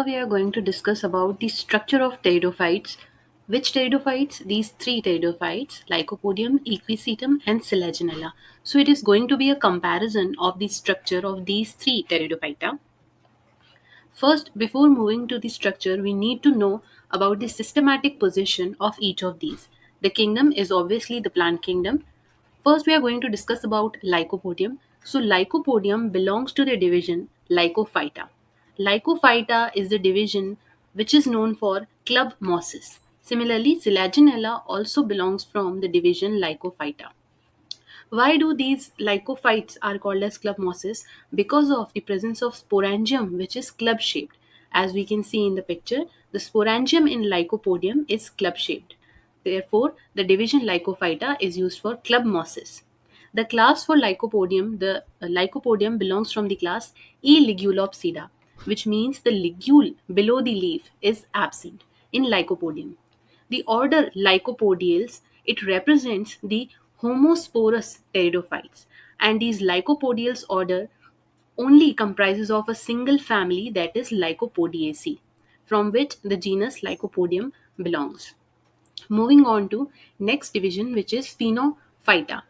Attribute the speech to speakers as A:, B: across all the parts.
A: We are going to discuss about the structure of pteridophytes. Which pteridophytes? These three pteridophytes, Lycopodium, Equisetum, and Selaginella. So it is going to be a comparison of the structure of these three pteridophyta. First, before moving to the structure, we need to know about the systematic position of each of these. The kingdom is obviously the plant kingdom. First, we are going to discuss about Lycopodium. So, Lycopodium belongs to the division Lycophyta. Lycophyta is the division which is known for club mosses. Similarly, Selaginella also belongs from the division Lycophyta. Why do these lycophytes are called as club mosses? Because of the presence of sporangium, which is club shaped. As we can see in the picture, the sporangium in Lycopodium is club shaped. Therefore, the division Lycophyta is used for club mosses. The class for Lycopodium, the Lycopodium belongs from the class E. ligulopsida, which means the ligule below the leaf is absent in Lycopodium. The order Lycopodiales, it represents the homosporous pteridophytes, and these Lycopodiales order only comprises of a single family, that is Lycopodiaceae, from which the genus Lycopodium belongs. Moving on to next division, which is Sphenophyta.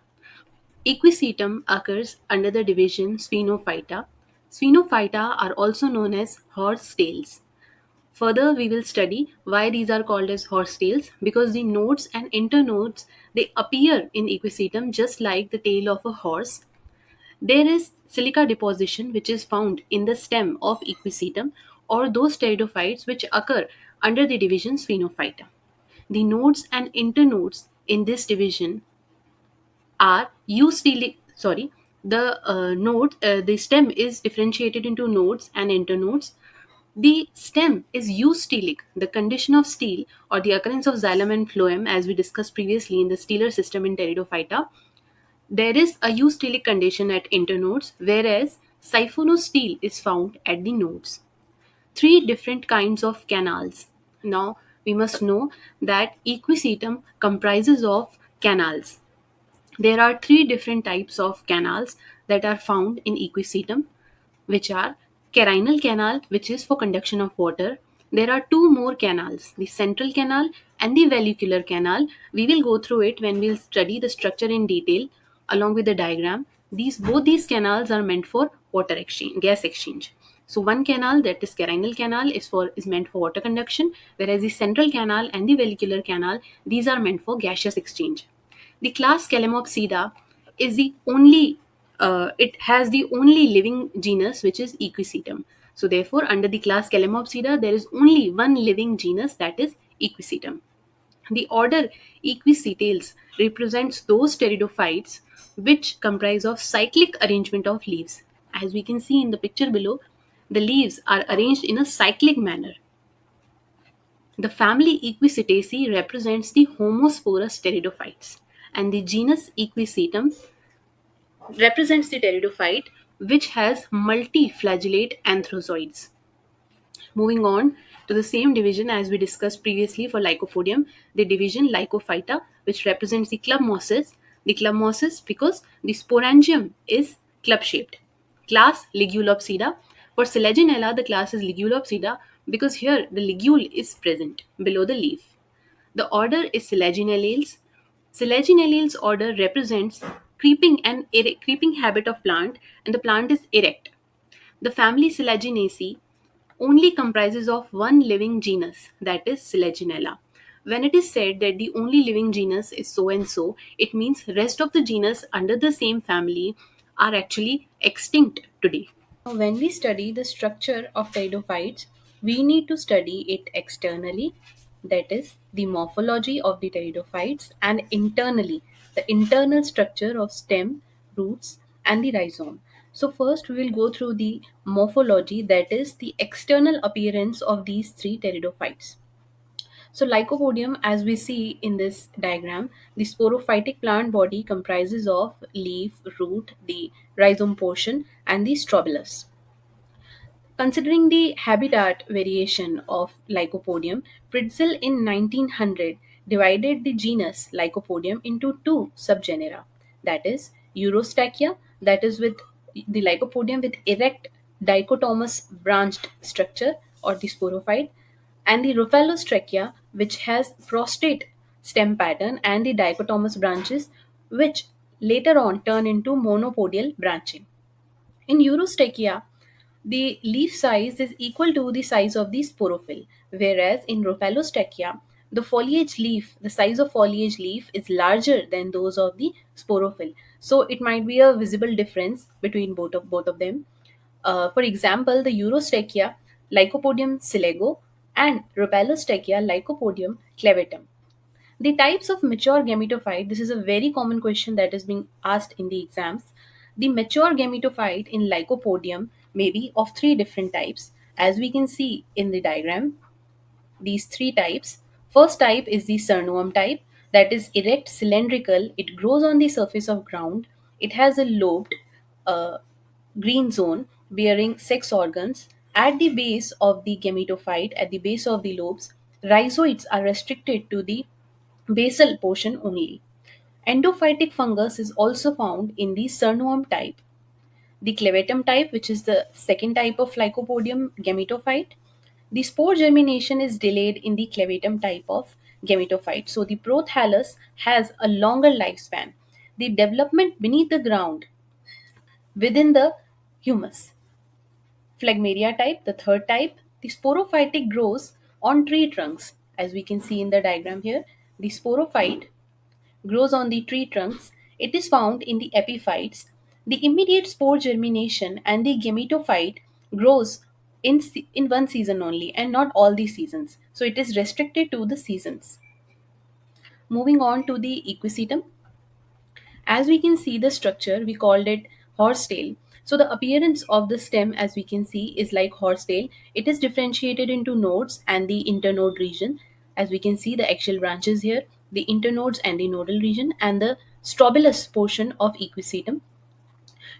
A: Equisetum occurs under the division Sphenophyta. Sphenophyta are also known as horse tails. Further, we will study why these are called as horsetails, because the nodes and internodes, they appear in equisetum just like the tail of a horse. There is silica deposition which is found in the stem of equisetum or those pteridophytes which occur under the division Sphenophyta. The nodes and internodes in this division are eustelic. Sorry, the stem is differentiated into nodes and internodes. The stem is eustelic, the condition of stele or the occurrence of xylem and phloem, as we discussed previously in the stelar system in Pteridophyta. There is a eustelic condition at internodes, whereas siphonostele is found at the nodes. Three different kinds of canals. Now, we must know that equisetum comprises of canals. There are three different types of canals that are found in equisetum, which are carinal canal, which is for conduction of water. There are two more canals, the central canal and the valvular canal. We will go through it when we'll study the structure in detail along with the diagram. These canals are meant for water exchange, gas exchange. So one canal, that is carinal canal, is meant for water conduction, whereas the central canal and the valvular canal, these are meant for gaseous exchange. The class Calamopsida is the only it has the only living genus which is Equisetum. So therefore, under the class Calamopsida, there is only one living genus, that is Equisetum. The order Equicetales represents those pteridophytes which comprise of cyclic arrangement of leaves. As we can see in the picture below, the leaves are arranged in a cyclic manner. The family Equisetaceae represents the homosporous pteridophytes, and the genus Equisetum represents the pteridophyte which has multiflagellate anthrozoids. Moving on to the same division as we discussed previously for Lycopodium, the division Lycophyta, which represents the club mosses. The club mosses because the sporangium is club shaped. Class Ligulopsida. For Selaginella, the class is Ligulopsida because here the ligule is present below the leaf. The order is Selaginellales. Selaginellales order represents creeping habit of plant, and the plant is erect. The family Selaginaceae only comprises of one living genus, that is Selaginella. When it is said that the only living genus is so and so, it means rest of the genus under the same family are actually extinct today. When we study the structure of pteridophytes, we need to study it externally, that is, the morphology of the pteridophytes, and internally, the internal structure of stem, roots, and the rhizome. So, first we will go through the morphology, that is, the external appearance of these three pteridophytes. So, Lycopodium, as we see in this diagram, the sporophytic plant body comprises of leaf, root, the rhizome portion, and the strobilus. Considering the habitat variation of Lycopodium, Pritzel in 1900 divided the genus Lycopodium into two subgenera, that is Eurostachya, that is with the Lycopodium with erect dichotomous branched structure, or the sporophyte, and the Ruphallostrechia, which has prostate stem pattern and the dichotomous branches, which later on turn into monopodial branching. In Eurostechia, the leaf size is equal to the size of the sporophyll, whereas in Ruphallostrechia, the size of foliage leaf is larger than those of the sporophyll. So it might be a visible difference between both of them. For example, the Eurostechia, Lycopodium siligo, and Ruphallostrechia, Lycopodium clavatum. The types of mature gametophyte, this is a very common question that is being asked in the exams. The mature gametophyte in Lycopodium may be of three different types. As we can see in the diagram, these three types. First type is the Cernuum type, that is erect cylindrical, it grows on the surface of ground, it has a lobed uh, green zone bearing sex organs. At the base of the gametophyte, at the base of the lobes, rhizoids are restricted to the basal portion only. Endophytic fungus is also found in the Cernuum type. The clavatum type, which is the second type of Lycopodium gametophyte, the spore germination is delayed in the clavatum type of gametophyte. So the prothallus has a longer lifespan. The development beneath the ground within the humus. Phlegmaria type, the third type, the sporophyte grows on tree trunks. As we can see in the diagram here, the sporophyte grows on the tree trunks. It is found in the epiphytes. The immediate spore germination and the gametophyte grows in one season only and not all the seasons. So it is restricted to the seasons. Moving on to the equisetum. As we can see the structure, we called it horsetail. So the appearance of the stem, as we can see, is like horsetail. It is differentiated into nodes and the internode region. As we can see the axial branches here, the internodes and the nodal region, and the strobilus portion of equisetum.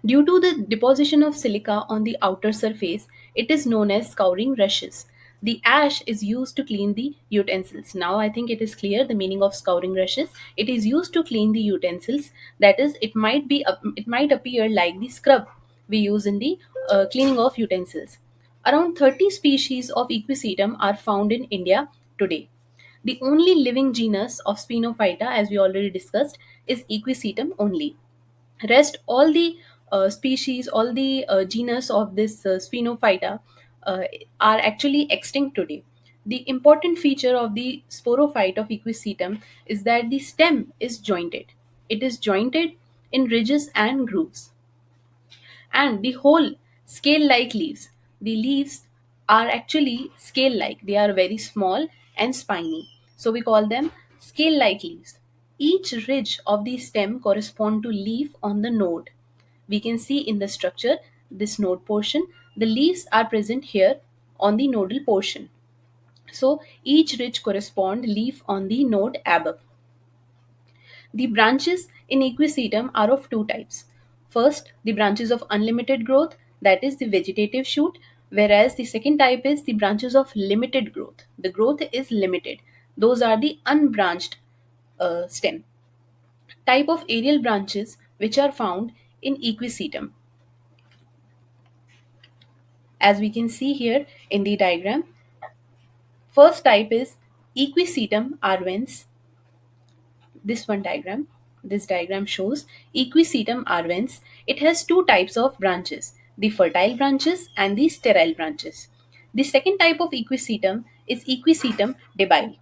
A: Due to the deposition of silica on the outer surface, it is known as scouring rushes. The ash is used to clean the utensils. Now I think it is clear the meaning of scouring rushes. It is used to clean the utensils. That is, it might appear like the scrub we use in the cleaning of utensils. Around 30 species of equisetum are found in India today. The only living genus of Sphenophyta, as we already discussed, is Equisetum only. Rest all the species, all the genus of this Sphenophyta uh, are actually extinct today. The important feature of the sporophyte of Equisetum is that the stem is jointed. It is jointed in ridges and grooves, and the whole scale like leaves. The leaves are actually scale like, they are very small and spiny. So we call them scale like leaves. Each ridge of the stem correspond to leaf on the node. We can see in the structure this node portion, the leaves are present here on the nodal portion. So each ridge correspond leaf on the node above. The branches in equisetum are of two types. First, the branches of unlimited growth, that is the vegetative shoot, whereas the second type is the branches of limited growth. The growth is limited. Those are the unbranched stem. Type of aerial branches which are found in equisetum. As we can see here in the diagram, first type is equisetum arvens. This diagram shows equisetum arvens. It has two types of branches, the fertile branches and the sterile branches. The second type of equisetum is equisetum debile.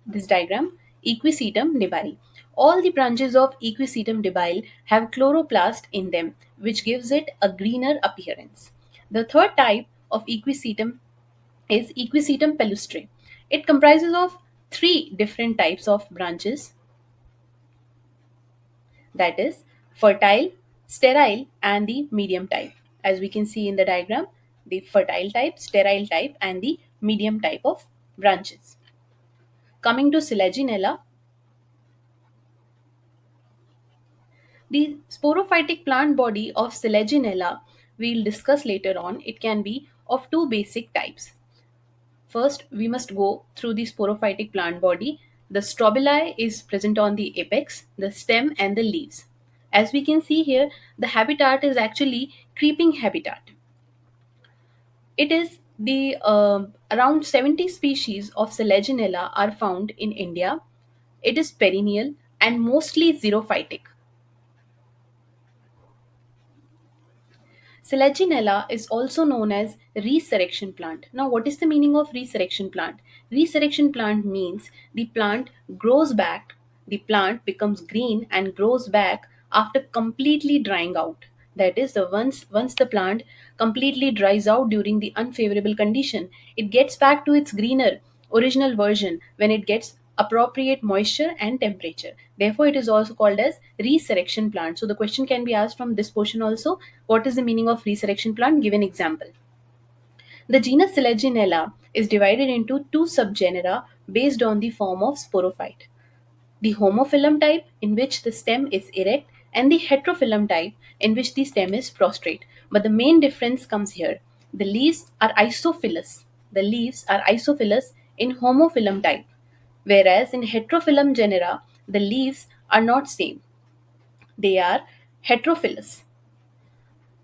A: This diagram, equisetum debile. All the branches of equisetum debile have chloroplast in them, which gives it a greener appearance. The third type of equisetum is equisetum palustre. It comprises of three different types of branches, that is fertile, sterile, and the medium type. As we can see in the diagram, the fertile type, sterile type, and the medium type of branches. Coming to Selaginella, the sporophytic plant body of Selaginella we'll discuss later on. It can be of two basic types. First, we must go through the sporophytic plant body. The strobili is present on the apex, the stem, and the leaves. As we can see here, the habitat is actually creeping habitat. It is The around 70 species of Selaginella are found in India. It is perennial and mostly xerophytic. Selaginella is also known as resurrection plant. Now, what is the meaning of resurrection plant? Resurrection plant means the plant grows back, the plant becomes green and grows back after completely drying out. That is, once the plant completely dries out during the unfavorable condition, it gets back to its greener original version when it gets appropriate moisture and temperature. Therefore, it is also called as resurrection plant. So the question can be asked from this portion also: what is the meaning of resurrection plant? Give an example. The genus Selaginella is divided into two subgenera based on the form of sporophyte: the homophyllum type, in which the stem is erect, and the heterophyllum type, in which the stem is prostrate. But the main difference comes here. The leaves are isophilous. The leaves are isophilous in homophyllum type, whereas in heterophyllum genera, the leaves are not same. They are heterophilous.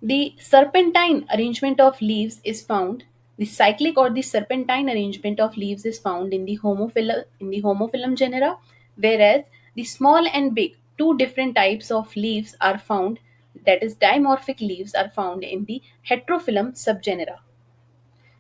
A: The serpentine arrangement of leaves is found. The cyclic or the serpentine arrangement of leaves is found in the homophyllum genera, whereas the small and big two different types of leaves are found. That is, dimorphic leaves are found in the heterophyllum subgenera,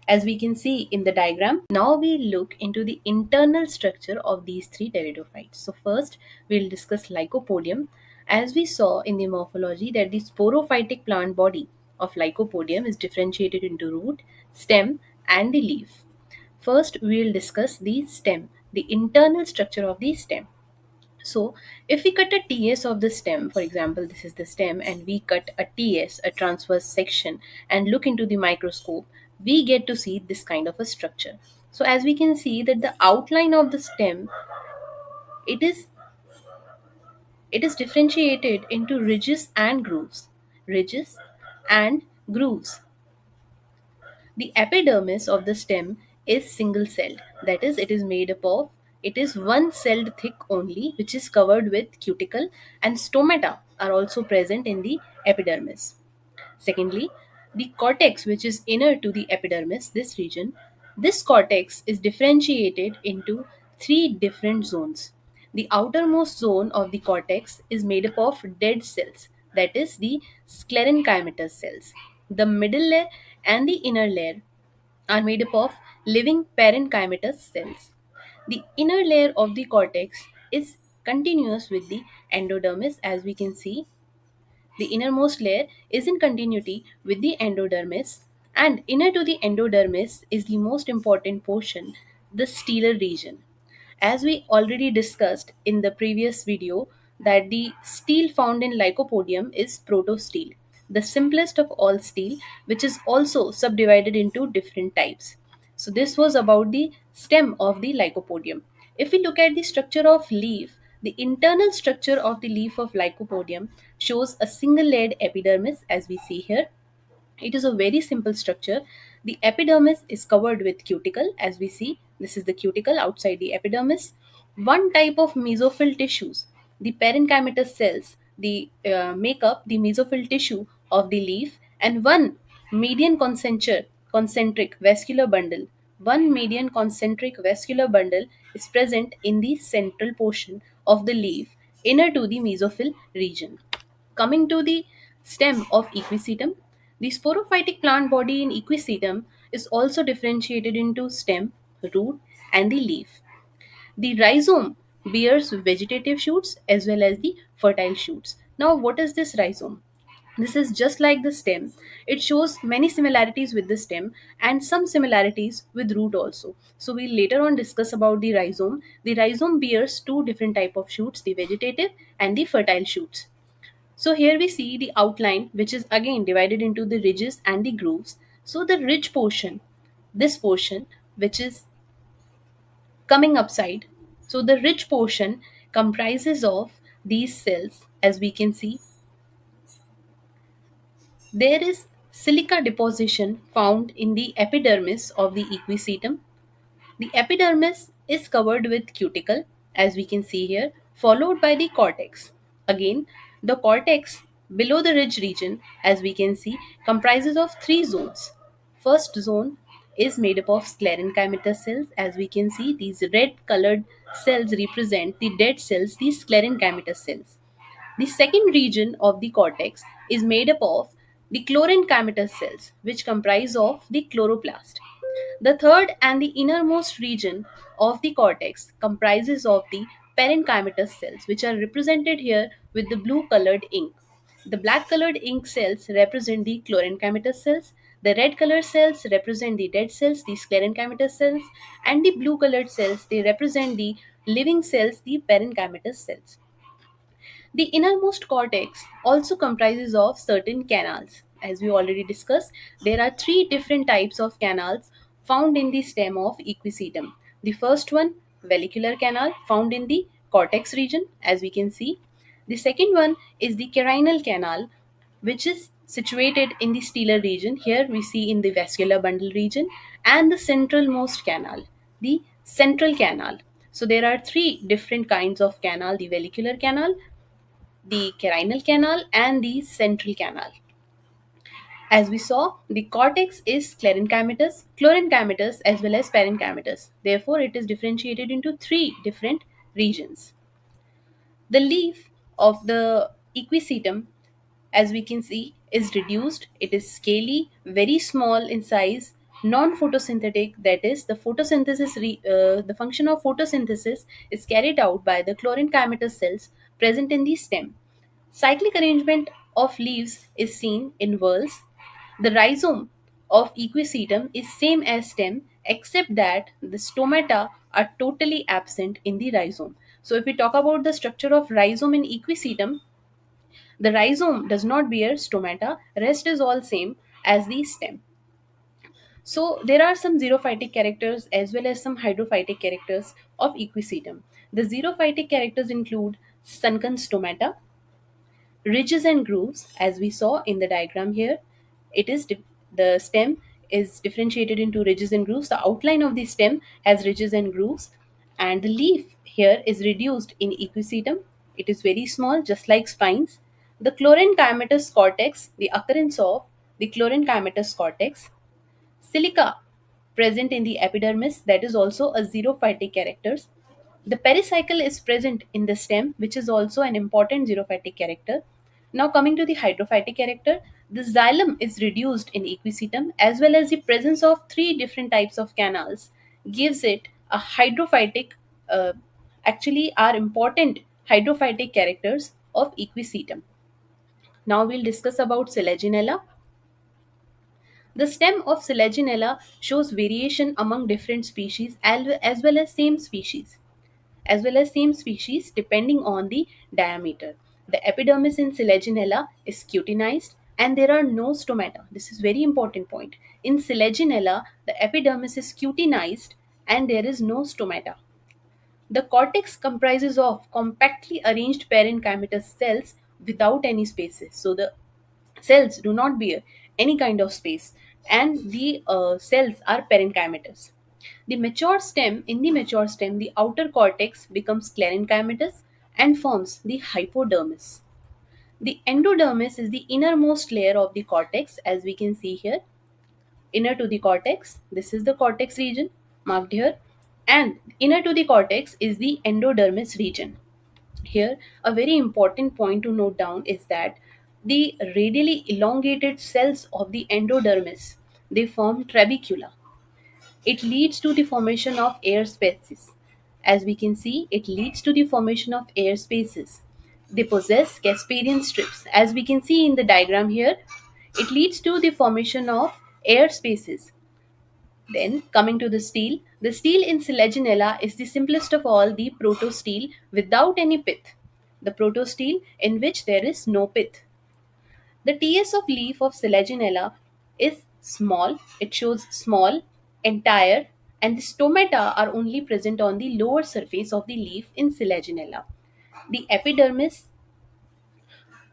A: as we can see in the diagram. Now we look into the internal structure of these three pteridophytes. So first we'll discuss Lycopodium. As we saw in the morphology that the sporophytic plant body of Lycopodium is differentiated into root, stem and the leaf. First we'll discuss the stem, the internal structure of the stem. So, if we cut a TS of the stem, for example, this is the stem, and we cut a TS, a transverse section, and look into the microscope, we get to see this kind of a structure. So, as we can see that the outline of the stem, it is it is differentiated into ridges and grooves. Ridges and grooves. The epidermis of the stem is single celled, that is, it is made up of, it is one celled thick only, which is covered with cuticle, and stomata are also present in the epidermis. Secondly, the cortex, which is inner to the epidermis, this region, this cortex is differentiated into three different zones. The outermost zone of the cortex is made up of dead cells, that is, the sclerenchymatous cells. The middle layer and the inner layer are made up of living parenchymatous cells. The inner layer of the cortex is continuous with the endodermis, as we can see. The innermost layer is in continuity with the endodermis, and inner to the endodermis is the most important portion, the stelar region. As we already discussed in the previous video, that the stele found in Lycopodium is protostele, the simplest of all stele, which is also subdivided into different types. So this was about the stem of the Lycopodium. If we look at the structure of leaf, the internal structure of the leaf of Lycopodium shows a single layered epidermis, as we see here. It is a very simple structure. The epidermis is covered with cuticle, as we see. This is the cuticle outside the epidermis. One type of mesophyll tissues, the parenchymatous cells, make up the mesophyll tissue of the leaf, and one median concentric vascular bundle. One median concentric vascular bundle is present in the central portion of the leaf, inner to the mesophyll region. Coming to the stem of equisetum, the sporophytic plant body in equisetum is also differentiated into stem, root, and the leaf. The rhizome bears vegetative shoots as well as the fertile shoots. Now, what is this rhizome? This is just like the stem. It shows many similarities with the stem and some similarities with root also. So we'll later on discuss about the rhizome. The rhizome bears two different type of shoots, the vegetative and the fertile shoots. So here we see the outline, which is again divided into the ridges and the grooves. So the ridge portion, this portion, which is coming upside. So the ridge portion comprises of these cells, as we can see. There is silica deposition found in the epidermis of the equisetum. The epidermis is covered with cuticle, as we can see here, followed by the cortex. Again, the cortex below the ridge region, as we can see, comprises of three zones. First zone is made up of sclerenchymatous cells. As we can see, these red colored cells represent the dead cells, these sclerenchymatous cells. The second region of the cortex is made up of the chlorenchymatous cells, which comprise of the chloroplast. The third and the innermost region of the cortex comprises of the parenchymatous cells, which are represented here with the blue colored ink. The black colored ink cells represent the chlorenchymatous cells, the red colored cells represent the dead cells, the sclerenchymatous cells, and the blue colored cells, they represent the living cells, the parenchymatous cells. The innermost cortex also comprises of certain canals. As we already discussed, there are three different types of canals found in the stem of equisetum. The first one, vallicular canal, found in the cortex region, as we can see. The second one is the carinal canal, which is situated in the stellar region. Here we see in the vascular bundle region, and the centralmost canal, the central canal. So there are three different kinds of canal: the vallicular canal, the carinal canal, and the central canal. As we saw, the cortex is sclerenchymatous, chlorenchymatous, as well as parenchymatous. Therefore, it is differentiated into three different regions. The leaf of the equisetum, as we can see, is reduced. It is scaly, very small in size, non-photosynthetic. That is, the function of photosynthesis is carried out by the chlorenchymatous cells present in the stem. Cyclic arrangement of leaves is seen in whorls. The rhizome of equisetum is same as stem, except that the stomata are totally absent in the rhizome. So if we talk about the structure of rhizome in equisetum, the rhizome does not bear stomata, rest is all same as the stem. So there are some xerophytic characters as well as some hydrophytic characters of equisetum. The xerophytic characters include sunken stomata, ridges and grooves. As we saw in the diagram here, the stem is differentiated into ridges and grooves. The outline of the stem has ridges and grooves, and the leaf here is reduced in equisetum. It is very small, just like spines. The chlorenchymatous cortex, the occurrence of the chlorenchymatous cortex. Silica present in the epidermis, that is also a xerophytic characters. The pericycle is present in the stem, which is also an important xerophytic character. Now coming to the hydrophytic character, the xylem is reduced in equisetum, as well as the presence of three different types of canals gives it a hydrophytic, uh, actually are important hydrophytic characters of equisetum. Now we'll discuss about Selaginella. The stem of Selaginella shows variation among different species as well as same species depending on the diameter. The epidermis in Selaginella is cutinized and there are no stomata. This is very important point. In Selaginella, the epidermis is cutinized and there is no stomata. The cortex comprises of compactly arranged parenchymatous cells without any spaces. So the cells do not bear any kind of space, and the cells are parenchymatous. In the mature stem, the outer cortex becomes sclerenchymatous and forms the hypodermis. The endodermis is the innermost layer of the cortex, as we can see here. Inner to the cortex, this is the cortex region marked here, and inner to the cortex is the endodermis region. Here, a very important point to note down is that the radially elongated cells of the endodermis, they form trabecula. It leads to the formation of air spaces. As we can see, it leads to the formation of air spaces. They possess Casparian strips. As we can see in the diagram here, it leads to the formation of air spaces. Then, coming to the stele in Selaginella is the simplest of all the protostele without any pith. The protostele in which there is no pith. The TS of leaf of Selaginella is small, it shows small, entire, and the stomata are only present on the lower surface of the leaf in Selaginella. The epidermis,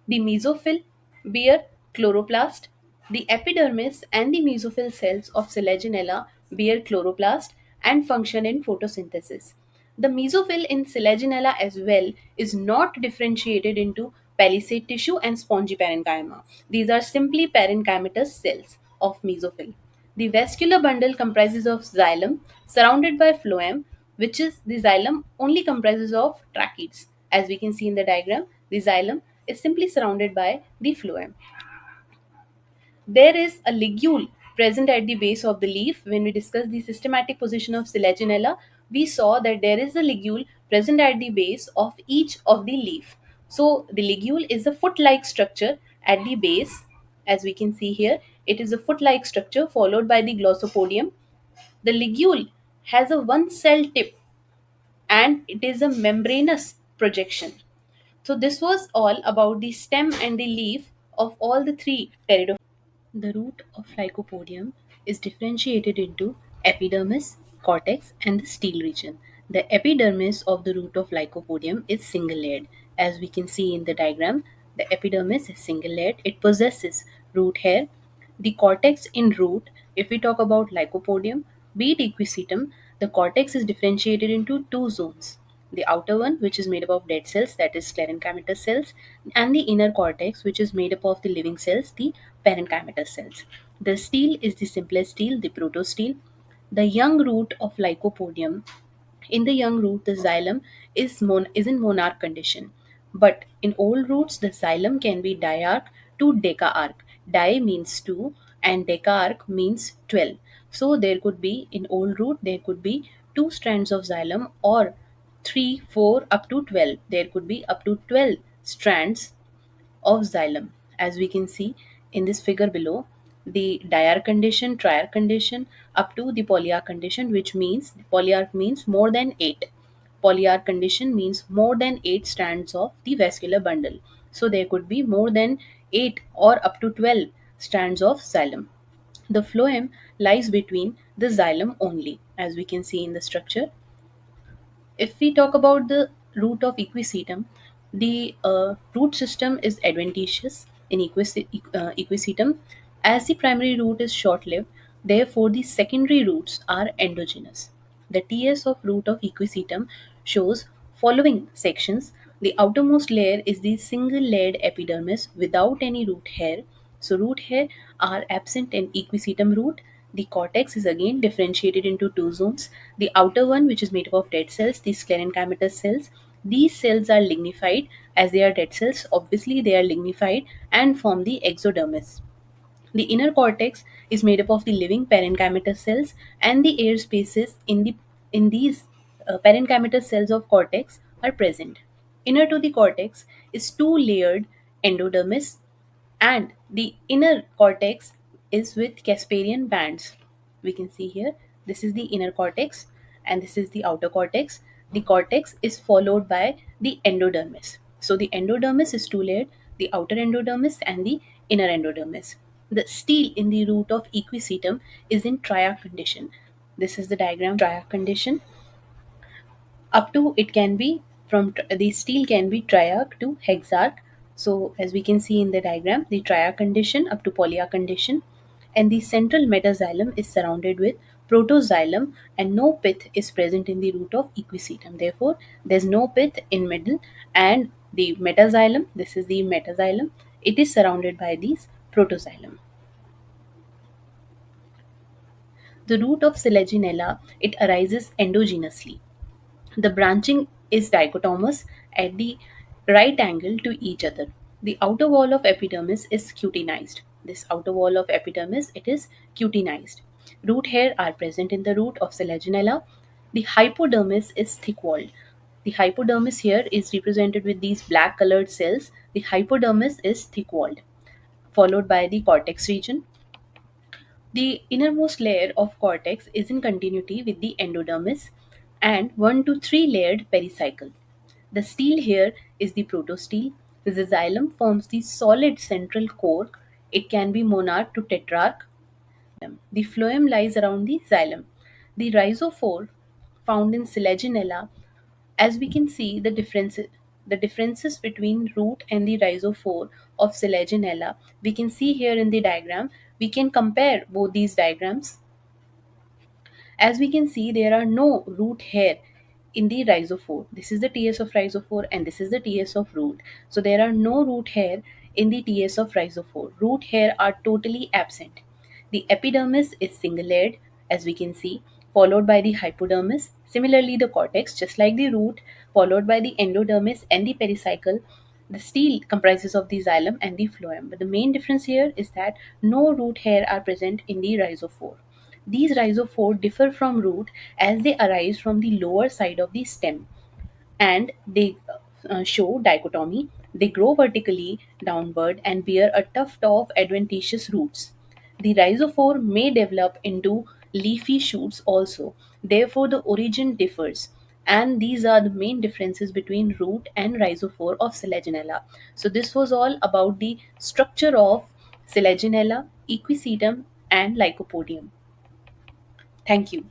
A: the mesophyll bear chloroplast. The epidermis and the mesophyll cells of Selaginella bear chloroplast and function in photosynthesis. The mesophyll in Selaginella as well is not differentiated into palisade tissue and spongy parenchyma. These are simply parenchymatous cells of mesophyll. The vascular bundle comprises of xylem surrounded by phloem, which is the xylem only comprises of tracheids. As we can see in the diagram, the xylem is simply surrounded by the phloem. There is a ligule present at the base of the leaf. When we discussed the systematic position of Selaginella, we saw that there is a ligule present at the base of each of the leaf. So the ligule is a foot-like structure at the base. As we can see here, it is a foot-like structure followed by the glossopodium. The ligule has a one-cell tip and it is a membranous projection. So this was all about the stem and the leaf of all the three pteridophytes. The root of Lycopodium is differentiated into epidermis, cortex, and the stele region. The epidermis of the root of Lycopodium is single layered. As we can see in the diagram, the epidermis is single layered. It possesses root hair. The cortex in root, if we talk about Lycopodium, be it equisetum, the cortex is differentiated into two zones. The outer one, which is made up of dead cells, that is sclerenchymatous cells, and the inner cortex, which is made up of the living cells, the parenchymatous cells. The stele is the simplest stele, the protostele. The young root of Lycopodium, in the young root, the xylem is in monarch condition. But in old roots, the xylem can be diarch to decaarch. Di means two and decaarch means 12. So there could be, in old root, there could be two strands of xylem or 3, 4 up to 12. There could be up to 12 strands of xylem. As we can see in this figure below, the diarch condition, triarch condition, up to the polyarch condition, which means polyarch means more than 8. Polyarch condition means more than 8 strands of the vascular bundle. So there could be more than 8 or up to 12 strands of xylem. The phloem lies between the xylem only, as we can see in the structure. If we talk about the root of equisetum, the root system is adventitious in equisetum as the primary root is short lived, therefore, the secondary roots are endogenous. The TS of root of equisetum shows following sections. The outermost layer is the single layered epidermis without any root hair. So, root hair are absent in equisetum root. The cortex is again differentiated into two zones. The outer one, which is made up of dead cells, the sclerenchymatous cells. These cells are lignified as they are dead cells. Obviously, they are lignified and form the exodermis. The inner cortex is made up of the living parenchymatous cells, and the air spaces in these parenchymatous cells of cortex are present. Inner to the cortex is two layered endodermis, and the inner cortex is with Casparian bands. We can see here, this is the inner cortex and this is the outer cortex. The cortex is followed by the endodermis. So the endodermis is two layered, the outer endodermis and the inner endodermis. The stele in the root of equisetum is in triarch condition. This is the diagram triarch condition. Up to it can be from the stele can be triarch to hexarch. So as we can see in the diagram, the triarch condition up to polyarch condition, and the central metaxylem is surrounded with protoxylem, and no pith is present in the root of equisetum. Therefore there's no pith in middle, and the metaxylem, this is the metaxylem, it is surrounded by these protoxylem. The root of Selaginella, it arises endogenously. The branching is dichotomous at the right angle to each other. The outer wall of epidermis is cutinized. This outer wall of epidermis, it is cutinized. Root hair are present in the root of Selaginella. The hypodermis is thick-walled. The hypodermis here is represented with these black colored cells. The hypodermis is thick-walled, followed by the cortex region. The innermost layer of cortex is in continuity with the endodermis and 1 to 3 layered pericycle. The stele here is the protostele. The xylem forms the solid central core. It can be monarch to tetrarch. The phloem lies around the xylem. The rhizophore found in Selaginella, as we can see the differences between root and the rhizophore of Selaginella, we can see here in the diagram. We can compare both these diagrams. As we can see, there are no root hair in the rhizophore. This is the TS of rhizophore and this is the TS of root. So there are no root hair in the TS of rhizophore. Root hair are totally absent. The epidermis is single layered, as we can see, followed by the hypodermis. Similarly, the cortex, just like the root, followed by the endodermis and the pericycle. The stele comprises of the xylem and the phloem. But the main difference here is that no root hair are present in the rhizophore. These rhizophore differ from root as they arise from the lower side of the stem, and they show dichotomy. They grow vertically downward and bear a tuft of adventitious roots. The rhizophore may develop into leafy shoots also. Therefore, the origin differs. And these are the main differences between root and rhizophore of Selaginella. So, this was all about the structure of Selaginella, Equisetum, and Lycopodium. Thank you.